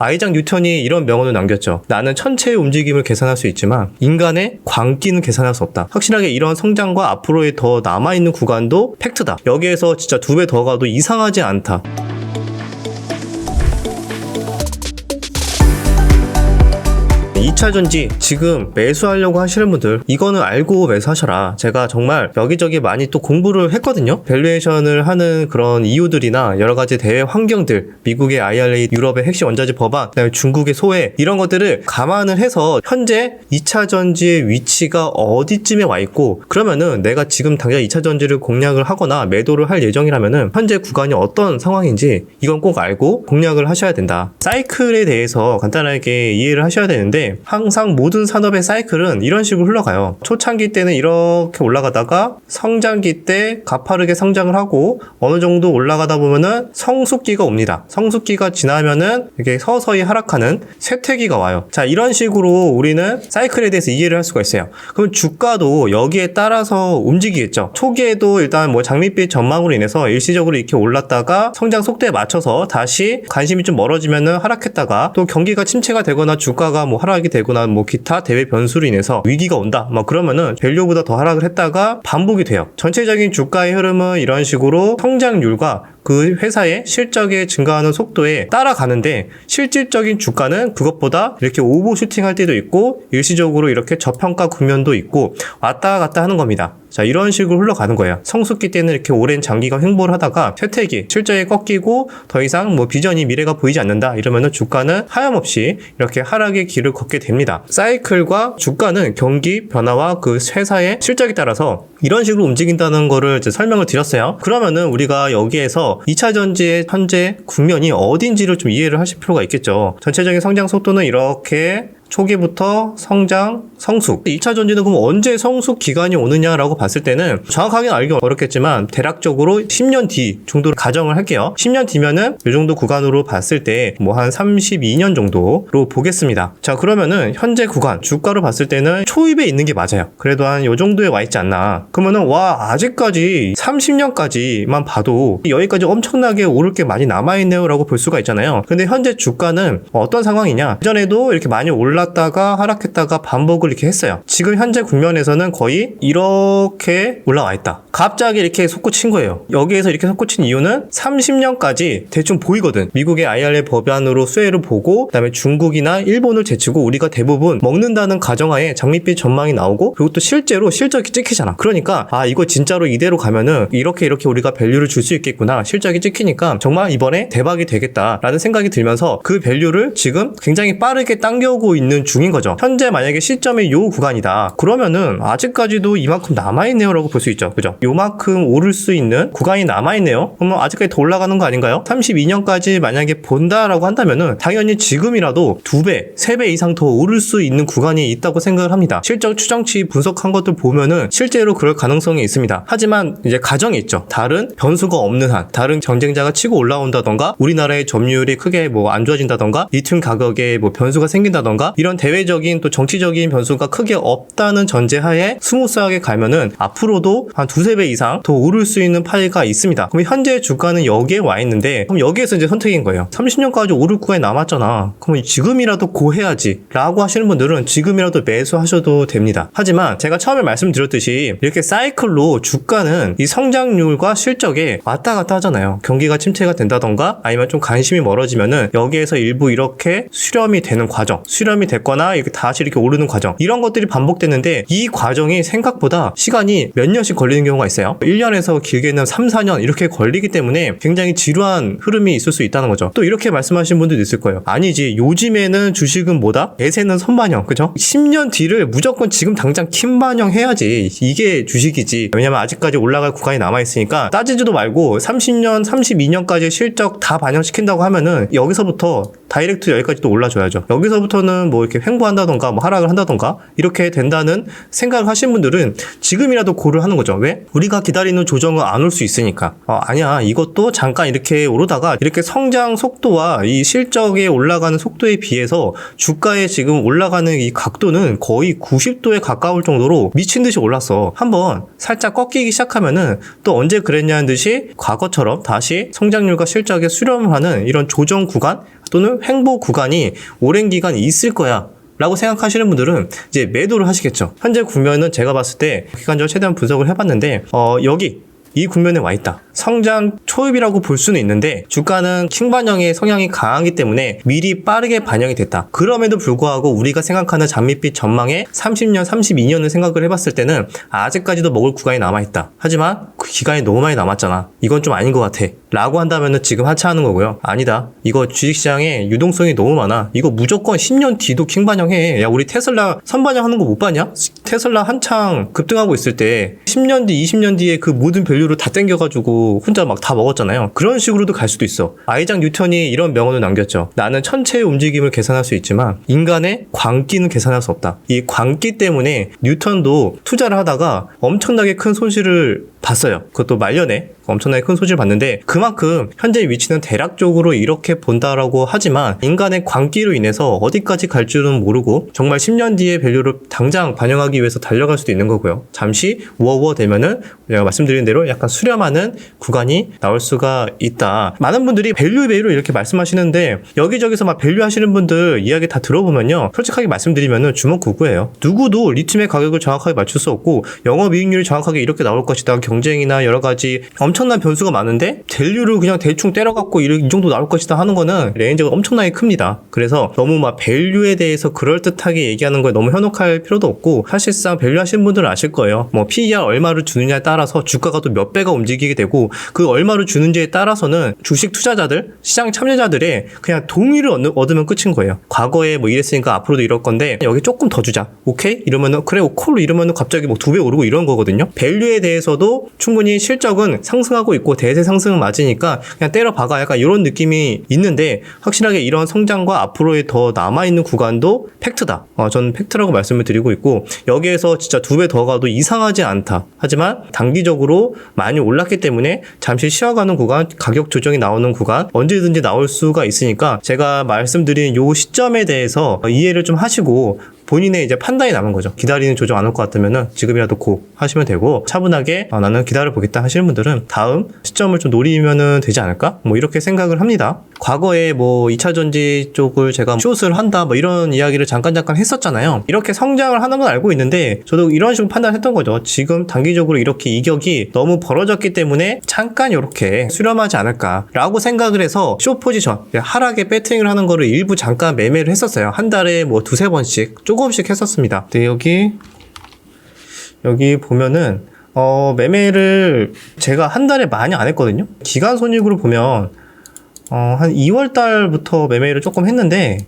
아이작 뉴턴이 이런 명언을 남겼죠. 나는 천체의 움직임을 계산할 수 있지만 인간의 광기는 계산할 수 없다. 확실하게 이런 성장과 앞으로의 더 남아있는 구간도 팩트다. 여기에서 진짜 2배 더 가도 이상하지 않다. 2차전지 지금 매수하려고 하시는 분들 이거는 알고 매수하셔라. 제가 정말 여기저기 많이 또 공부를 했거든요. 밸류에이션을 하는 그런 이유들이나 여러가지 대외 환경들, 미국의 IRA, 유럽의 핵심 원자재 법안, 그다음에 중국의 소외, 이런 것들을 감안을 해서 현재 2차전지의 위치가 어디쯤에 와 있고, 그러면은 내가 지금 당장 2차전지를 공략을 하거나 매도를 할 예정이라면은 현재 구간이 어떤 상황인지 이건 꼭 알고 공략을 하셔야 된다. 사이클에 대해서 간단하게 이해를 하셔야 되는데, 항상 모든 산업의 사이클은 이런 식으로 흘러가요. 초창기 때는 이렇게 올라가다가 성장기 때 가파르게 성장을 하고 어느 정도 올라가다 보면은 성숙기가 옵니다. 성숙기가 지나면은 이렇게 서서히 하락하는 쇠퇴기가 와요. 자, 이런 식으로 우리는 사이클에 대해서 이해를 할 수가 있어요. 그럼 주가도 여기에 따라서 움직이겠죠. 초기에도 일단 뭐 장밋빛 전망으로 인해서 일시적으로 이렇게 올랐다가 성장 속도에 맞춰서 다시 관심이 좀 멀어지면은 하락했다가 또 경기가 침체가 되거나 주가가 뭐 하락이 되거나 뭐 기타 대외 변수로 인해서 위기가 온다, 막 그러면은 밸류보다 더 하락을 했다가 반복이 돼요. 전체적인 주가의 흐름은 이런 식으로 성장률과 그 회사의 실적의 증가하는 속도에 따라가는데, 실질적인 주가는 그것보다 이렇게 오버슈팅 할 때도 있고 일시적으로 이렇게 저평가 국면도 있고 왔다 갔다 하는 겁니다. 자, 이런 식으로 흘러가는 거예요. 성숙기 때는 이렇게 오랜 장기간 횡보를 하다가 쇠퇴기, 실적이 꺾이고 더 이상 뭐 비전이 미래가 보이지 않는다 이러면은 주가는 하염없이 이렇게 하락의 길을 걷게 됩니다. 사이클과 주가는 경기 변화와 그 회사의 실적에 따라서 이런 식으로 움직인다는 거를 이제 설명을 드렸어요. 그러면은 우리가 여기에서 2차전지의 현재 국면이 어딘지를 좀 이해를 하실 필요가 있겠죠. 전체적인 성장 속도는 이렇게 초기부터 성장, 성숙. 2차 전지는 그럼 언제 성숙 기간이 오느냐라고 봤을 때는 정확하게는 알기 어렵겠지만 대략적으로 10년 뒤 정도로 가정을 할게요. 10년 뒤면은 이 정도 구간으로 봤을 때 뭐 한 32년 정도로 보겠습니다. 자, 그러면은 현재 구간, 주가로 봤을 때는 초입에 있는 게 맞아요. 그래도 한 이 정도에 와 있지 않나. 그러면은 와, 아직까지 30년까지만 봐도 여기까지 엄청나게 오를 게 많이 남아있네요 라고 볼 수가 있잖아요. 근데 현재 주가는 어떤 상황이냐. 그전에도 이렇게 많이 올랐다가 하락했다가 반복을 이렇게 했어요. 지금 현재 국면에서는 거의 이렇게 올라와 있다. 갑자기 이렇게 솟구친 거예요. 여기에서 이렇게 솟구친 이유는 30년까지 대충 보이거든. 미국의 IRA 법안으로 수혜를 보고 그다음에 중국이나 일본을 제치고 우리가 대부분 먹는다는 가정하에 장밋빛 전망이 나오고, 그리고 또 실제로 실적이 찍히잖아. 그러니까 아, 이거 진짜로 이대로 가면은 이렇게 우리가 밸류를 줄 수 있겠구나. 실적이 찍히니까 정말 이번에 대박이 되겠다라는 생각이 들면서 그 밸류를 지금 굉장히 빠르게 당겨오고 있는 중인 거죠. 현재 만약에 시점이 요 구간이다. 그러면은 아직까지도 이만큼 남아있네요 라고 볼 수 있죠. 그죠? 요만큼 오를 수 있는 구간이 남아있네요. 그러면 아직까지 더 올라가는 거 아닌가요? 32년까지 만약에 본다라고 한다면은 당연히 지금이라도 2배, 3배 이상 더 오를 수 있는 구간이 있다고 생각을 합니다. 실적 추정치 분석한 것들 보면은 실제로 그럴 가능성이 있습니다. 하지만 이제 가정이 있죠. 다른 변수가 없는 한, 다른 경쟁자가 치고 올라온다던가, 우리나라의 점유율이 크게 뭐 안 좋아진다던가, 리튬 가격에 뭐 변수가 생긴다던가, 이런 대외적인 또 정치적인 변수가 크게 없다는 전제하에 스무스하게 가면은 앞으로도 한 2-3배 이상 더 오를 수 있는 파이가 있습니다. 그럼 현재 주가는 여기에 와 있는데, 그럼 여기에서 이제 선택인 거예요. 30년까지 오를 구간이 남았잖아. 그럼 지금이라도 고해야지 라고 하시는 분들은 지금이라도 매수하셔도 됩니다. 하지만 제가 처음에 말씀드렸듯이 이렇게 사이클로 주가는 이 성장률과 실적에 왔다 갔다 하잖아요. 경기가 침체가 된다던가 아니면 좀 관심이 멀어지면은 여기에서 일부 이렇게 수렴이 되는 과정, 수렴이 됐거나 이렇게 다시 이렇게 오르는 과정, 이런 것들이 반복되는데 이 과정이 생각보다 시간이 몇 년씩 걸리는 경우가 있어요. 1년에서 길게는 3-4년 이렇게 걸리기 때문에 굉장히 지루한 흐름이 있을 수 있다는 거죠. 또 이렇게 말씀하시는 분들도 있을 거예요. 아니지, 요즘에는 주식은 뭐다? 대세는 선반영, 그죠? 10년 뒤를 무조건 지금 당장 킴반영 해야지, 이게 주식이지. 왜냐면 아직까지 올라갈 구간이 남아있으니까 따지지도 말고 30년, 32년까지 실적 다 반영시킨다고 하면은 여기서부터 다이렉트 여기까지 또 올라줘야죠. 여기서부터는 뭐 이렇게 횡보한다던가 뭐 하락을 한다던가 올라가 이렇게 된다는 생각을 하신 분들은 지금이라도 고를 하는 거죠. 왜? 우리가 기다리는 조정은 안 올 수 있으니까. 아니야, 이것도 잠깐 이렇게 오르다가 이렇게 성장 속도와 이 실적에 올라가는 속도에 비해서 주가에 지금 올라가는 이 각도는 거의 90도에 가까울 정도로 미친 듯이 올랐어. 한번 살짝 꺾이기 시작하면은 또 언제 그랬냐는 듯이 과거처럼 다시 성장률과 실적에 수렴하는 이런 조정 구간 또는 횡보 구간이 오랜 기간 있을 거야 라고 생각하시는 분들은 이제 매도를 하시겠죠. 현재 국면은 제가 봤을 때 기간적으로 최대한 분석을 해봤는데 여기 이 국면에 와 있다. 성장 초입이라고 볼 수는 있는데 주가는 킹반영의 성향이 강하기 때문에 미리 빠르게 반영이 됐다. 그럼에도 불구하고 우리가 생각하는 장밋빛 전망에 30년, 32년을 생각을 해봤을 때는 아직까지도 먹을 구간이 남아있다. 하지만 그 기간이 너무 많이 남았잖아. 이건 좀 아닌 것 같아. 라고 한다면은 지금 하차하는 거고요. 아니다. 이거 주식시장에 유동성이 너무 많아. 이거 무조건 10년 뒤도 킹반영해. 야, 우리 테슬라 선반영하는 거 못 봤냐? 테슬라 한창 급등하고 있을 때 10년 뒤, 20년 뒤에 그 모든 밸류를 다 땡겨가지고 혼자 막 다 먹었잖아요. 그런 식으로도 갈 수도 있어. 아이작 뉴턴이 이런 명언을 남겼죠. 나는 천체의 움직임을 계산할 수 있지만 인간의 광기는 계산할 수 없다. 이 광기 때문에 뉴턴도 투자를 하다가 엄청나게 큰 손실을 봤어요. 그것도 말년에 엄청나게 큰 손실을 봤는데 그만큼 현재 위치는 대략적으로 이렇게 본다라고 하지만 인간의 광기로 인해서 어디까지 갈 줄은 모르고 정말 10년 뒤의 밸류를 당장 반영하기 위해서 달려갈 수도 있는 거고요. 잠시 우어우어 되면은 제가 말씀드린 대로 약간 수렴하는 구간이 나올 수가 있다. 많은 분들이 밸류 이렇게 말씀하시는데 여기저기서 막 밸류 하시는 분들 이야기 다 들어보면요. 솔직하게 말씀드리면은 주먹구구예요. 누구도 리튬의 가격을 정확하게 맞출 수 없고 영업이익률이 정확하게 이렇게 나올 것이다. 경쟁이나 여러 가지 엄청난 변수가 많은데 밸류를 그냥 대충 때려갖고 이 정도 나올 것이다 하는 거는 레인지가 엄청나게 큽니다. 그래서 너무 막 밸류에 대해서 그럴듯하게 얘기하는 거에 너무 현혹할 필요도 없고 사실상 밸류 하시는 분들은 아실 거예요. 뭐 PER 얼마를 주느냐에 따라서 주가가 또 몇 배가 움직이게 되고 그 얼마를 주는지에 따라서는 주식 투자자들, 시장 참여자들의 그냥 동의를 얻으면 끝인 거예요. 과거에 뭐 이랬으니까 앞으로도 이럴 건데 여기 조금 더 주자. 오케이? 이러면은 그래 콜 이러면은 갑자기 뭐 2배 오르고 이런 거거든요. 밸류에 대해서도 충분히 실적은 상승하고 있고 대세 상승은 맞으니까 그냥 때려 박아 약간 이런 느낌이 있는데 확실하게 이런 성장과 앞으로의 더 남아있는 구간도 팩트다. 저는 팩트라고 말씀을 드리고 있고 여기에서 진짜 2배 더 가도 이상하지 않다. 하지만 단기적으로 많이 올랐기 때문에 잠시 쉬어가는 구간, 가격 조정이 나오는 구간 언제든지 나올 수가 있으니까 제가 말씀드린 요 시점에 대해서 이해를 좀 하시고 본인의 이제 판단이 남은 거죠. 기다리는 조정 안 올 것 같으면은 지금이라도 고 하시면 되고 차분하게 나는 기다려보겠다 하시는 분들은 다음 시점을 좀 노리면은 되지 않을까? 뭐 이렇게 생각을 합니다. 과거에 뭐 2차전지 쪽을 제가 숏을 한다 뭐 이런 이야기를 잠깐 했었잖아요. 이렇게 성장을 하는 건 알고 있는데 저도 이런 식으로 판단했던 거죠. 지금 단기적으로 이렇게 이격이 너무 벌어졌기 때문에 잠깐 이렇게 수렴하지 않을까라고 생각을 해서 숏 포지션 하락에 배팅을 하는 거를 일부 잠깐 매매를 했었어요. 한 달에 뭐 2-3번씩 조금씩 했었습니다. 근데 여기 보면은 매매를 제가 한 달에 많이 안 했거든요. 기간 손익으로 보면 한 2월 달부터 매매를 조금 했는데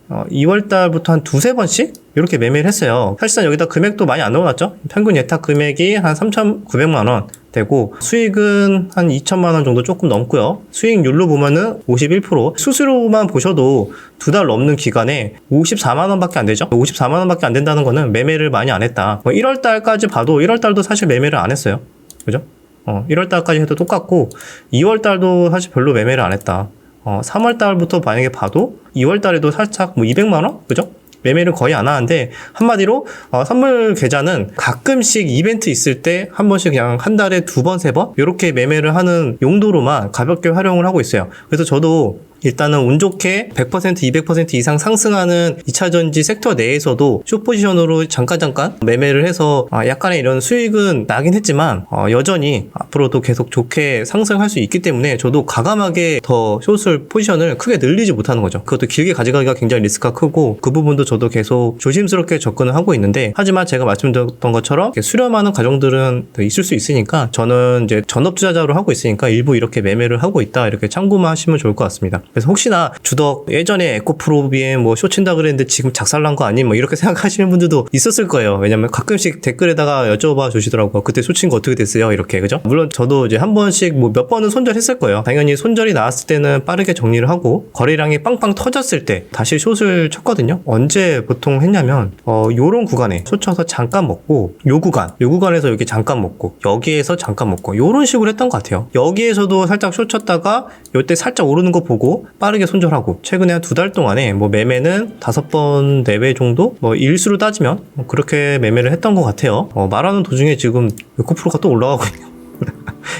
2월 달부터 한 2-3번씩 이렇게 매매를 했어요. 사실상 여기다 금액도 많이 안 넣어놨죠. 평균 예탁 금액이 한 3,900만 원 되고 수익은 한 2천만 원 정도 조금 넘고요. 수익률로 보면은 51%. 수수료만 보셔도 2달 넘는 기간에 54만 원밖에 안 되죠. 54만 원밖에 안 된다는 거는 매매를 많이 안 했다. 1월 달까지 봐도 1월 달도 사실 매매를 안 했어요. 그죠? 1월 달까지 해도 똑같고 2월 달도 사실 별로 매매를 안 했다. 3월 달부터 만약에 봐도 2월 달에도 살짝 뭐 200만 원? 그죠? 매매를 거의 안 하는데 한마디로 선물 계좌는 가끔씩 이벤트 있을 때 한 번씩 그냥 한 달에 2번, 3번 이렇게 매매를 하는 용도로만 가볍게 활용을 하고 있어요. 그래서 저도 일단은 운 좋게 100%, 200% 이상 상승하는 2차전지 섹터 내에서도 숏포지션으로 잠깐 매매를 해서 약간의 이런 수익은 나긴 했지만 여전히 앞으로도 계속 좋게 상승할 수 있기 때문에 저도 과감하게 더 숏을 포지션을 크게 늘리지 못하는 거죠. 그것도 길게 가져가기가 굉장히 리스크가 크고 그 부분도 저도 계속 조심스럽게 접근을 하고 있는데 하지만 제가 말씀드렸던 것처럼 수렴하는 과정들은 있을 수 있으니까 저는 이제 전업 투자자로 하고 있으니까 일부 이렇게 매매를 하고 있다 이렇게 참고만 하시면 좋을 것 같습니다. 그래서 혹시나 주덕 예전에 에코프로 BM 뭐 쇼친다 그랬는데 지금 작살난 거 아니? 뭐 이렇게 생각하시는 분들도 있었을 거예요. 왜냐면 가끔씩 댓글에다가 여쭤봐 주시더라고요. 그때 쇼친 거 어떻게 됐어요? 이렇게, 그죠? 물론 저도 이제 한 번씩 뭐 몇 번은 손절했을 거예요. 당연히 손절이 나왔을 때는 빠르게 정리를 하고 거래량이 빵빵 터졌을 때 다시 숏을 쳤거든요. 언제 보통 했냐면 요런 구간에 숏 쳐서 잠깐 먹고 요 구간에서 여기 잠깐 먹고 여기에서 잠깐 먹고 요런 식으로 했던 것 같아요. 여기에서도 살짝 숏 쳤다가 요때 살짝 오르는 거 보고 빠르게 손절하고, 최근에 한 2달 동안에 뭐 매매는 5번 내외 정도, 뭐 일수로 따지면 그렇게 매매를 했던 것 같아요. 말하는 도중에 지금 에코프로가 또 올라가고 있네요.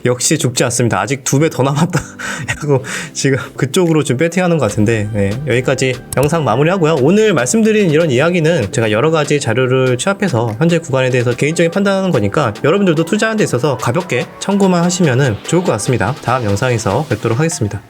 역시 죽지 않습니다. 아직 2배 더 남았다 하고 지금 그쪽으로 좀 배팅하는 것 같은데, 네, 여기까지 영상 마무리하고요. 오늘 말씀드린 이런 이야기는 제가 여러 가지 자료를 취합해서 현재 구간에 대해서 개인적인 판단하는 거니까 여러분들도 투자하는 데 있어서 가볍게 참고만 하시면 좋을 것 같습니다. 다음 영상에서 뵙도록 하겠습니다.